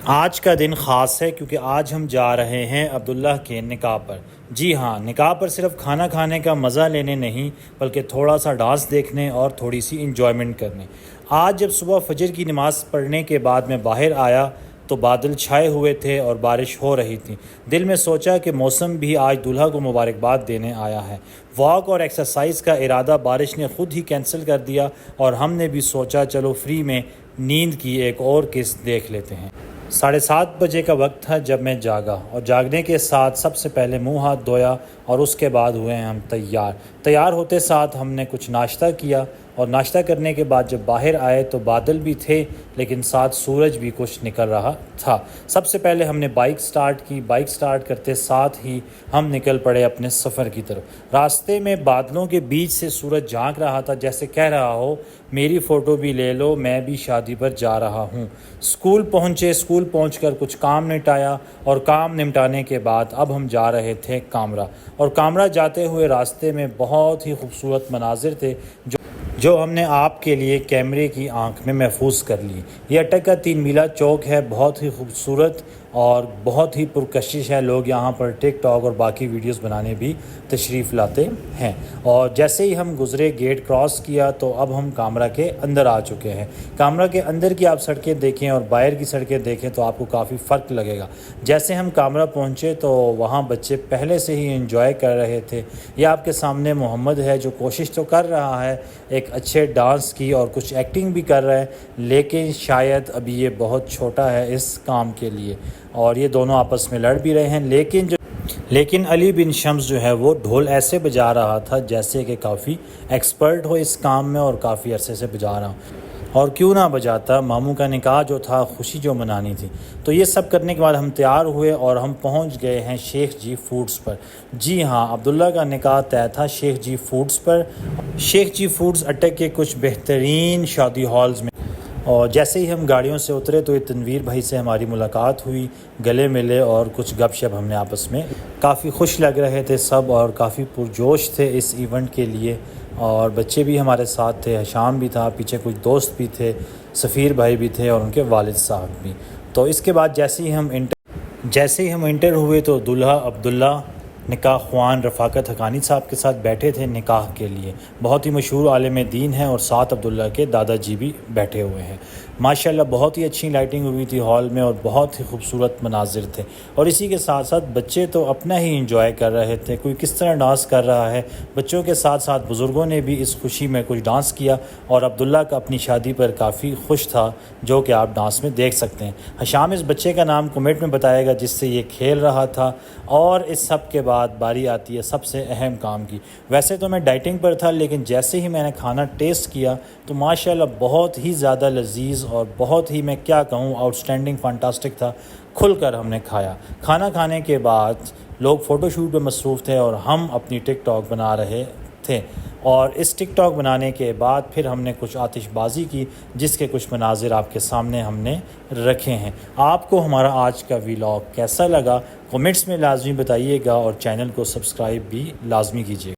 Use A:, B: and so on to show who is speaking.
A: آج کا دن خاص ہے کیونکہ آج ہم جا رہے ہیں عبداللہ کے نکاح پر۔ جی ہاں، نکاح پر صرف کھانا کھانے کا مزہ لینے نہیں بلکہ تھوڑا سا ڈانس دیکھنے اور تھوڑی سی انجوائمنٹ کرنے۔ آج جب صبح فجر کی نماز پڑھنے کے بعد میں باہر آیا تو بادل چھائے ہوئے تھے اور بارش ہو رہی تھی۔ دل میں سوچا کہ موسم بھی آج دولہا کو مبارکباد دینے آیا ہے۔ واک اور ایکسرسائز کا ارادہ بارش نے خود ہی کینسل کر دیا اور ہم نے بھی سوچا چلو فری میں نیند کی ایک اور قسط دیکھ لیتے ہیں۔ 7:30 بجے کا وقت تھا جب میں جاگا اور جاگنے کے ساتھ سب سے پہلے منہ ہاتھ دھویا اور اس کے بعد ہوئے ہم تیار ہوتے ساتھ ہم نے کچھ ناشتہ کیا اور ناشتہ کرنے کے بعد جب باہر آئے تو بادل بھی تھے لیکن ساتھ سورج بھی کچھ نکل رہا تھا۔ سب سے پہلے ہم نے بائک سٹارٹ کرتے ساتھ ہی ہم نکل پڑے اپنے سفر کی طرف۔ راستے میں بادلوں کے بیچ سے سورج جھانک رہا تھا جیسے کہہ رہا ہو میری فوٹو بھی لے لو، میں بھی شادی پر جا رہا ہوں۔ اسکول پہنچ کر کچھ کام نپٹایا اور کام نمٹانے کے بعد اب ہم جا رہے تھے کامرا جاتے ہوئے راستے میں بہت ہی خوبصورت مناظر تھے جو ہم نے آپ کے لیے کیمرے کی آنکھ میں محفوظ کر لی۔ یہ اٹک کا 3 میلہ چوک ہے، بہت ہی خوبصورت اور بہت ہی پرکشش ہے۔ لوگ یہاں پر ٹک ٹاک اور باقی ویڈیوز بنانے بھی تشریف لاتے ہیں۔ اور جیسے ہی ہم گزرے گیٹ کراس کیا تو اب ہم کامرا کے اندر آ چکے ہیں۔ کامرا کے اندر کی آپ سڑکیں دیکھیں اور باہر کی سڑکیں دیکھیں تو آپ کو کافی فرق لگے گا۔ جیسے ہم کامرا پہنچے تو وہاں بچے پہلے سے ہی انجوائے کر رہے تھے۔ یہ آپ کے سامنے محمد ہے جو کوشش تو کر رہا ہے ایک اچھے ڈانس کی اور کچھ ایکٹنگ بھی کر رہا ہے، لیکن شاید ابھی یہ بہت چھوٹا ہے اس کام کے لیے اور یہ دونوں آپس میں لڑ بھی رہے ہیں۔ لیکن علی بن شمس جو ہے وہ ڈھول ایسے بجا رہا تھا جیسے کہ کافی ایکسپرٹ ہو اس کام میں اور کافی عرصے سے بجا رہا ہوں، اور کیوں نہ بجاتا، ماموں کا نکاح جو تھا، خوشی جو منانی تھی۔ تو یہ سب کرنے کے بعد ہم تیار ہوئے اور ہم پہنچ گئے ہیں شیخ جی فوڈز پر۔ جی ہاں، عبداللہ کا نکاح طے تھا شیخ جی فوڈز پر۔ شیخ جی فوڈز اٹک کے کچھ بہترین شادی ہالز میں، اور جیسے ہی ہم گاڑیوں سے اترے تو یہ تنویر بھائی سے ہماری ملاقات ہوئی، گلے ملے اور کچھ گپ شپ ہم نے آپس میں۔ کافی خوش لگ رہے تھے سب اور کافی پرجوش تھے اس ایونٹ کے لیے، اور بچے بھی ہمارے ساتھ تھے، حشام بھی تھا، پیچھے کچھ دوست بھی تھے، سفیر بھائی بھی تھے اور ان کے والد صاحب بھی۔ تو اس کے بعد جیسے ہی ہم انٹر ہوئے تو دولہا عبداللہ نکاح خوان رفاقت حقانی صاحب کے ساتھ بیٹھے تھے نکاح کے لیے۔ بہت ہی مشہور عالم دین ہیں اور ساتھ عبداللہ کے دادا جی بھی بیٹھے ہوئے ہیں۔ ماشاءاللہ بہت ہی اچھی لائٹنگ ہوئی تھی ہال میں اور بہت ہی خوبصورت مناظر تھے، اور اسی کے ساتھ ساتھ بچے تو اپنا ہی انجوائے کر رہے تھے، کوئی کس طرح ڈانس کر رہا ہے۔ بچوں کے ساتھ ساتھ بزرگوں نے بھی اس خوشی میں کچھ ڈانس کیا، اور عبداللہ کا اپنی شادی پر کافی خوش تھا جو کہ آپ ڈانس میں دیکھ سکتے ہیں۔ حشام اس بچے کا نام کمنٹ میں بتائے گا جس سے یہ کھیل رہا تھا۔ اور اس سب کے بعد باری آتی ہے سب سے اہم کام کی۔ ویسے تو میں ڈائٹنگ پر تھا لیکن جیسے ہی میں نے کھانا ٹیسٹ کیا تو ماشاءاللہ بہت ہی زیادہ لذیذ اور بہت ہی، میں کیا کہوں، آؤٹ اسٹینڈنگ فانٹاسٹک تھا۔ کھل کر ہم نے کھایا۔ کھانا کھانے کے بعد لوگ فوٹو شوٹ پہ مصروف تھے اور ہم اپنی ٹک ٹاک بنا رہے تھے، اور اس ٹک ٹاک بنانے کے بعد پھر ہم نے کچھ آتش بازی کی جس کے کچھ مناظر آپ کے سامنے ہم نے رکھے ہیں۔ آپ کو ہمارا آج کا ویلاگ کیسا لگا کمنٹس میں لازمی بتائیے گا، اور چینل کو سبسکرائب بھی لازمی کیجیے گا۔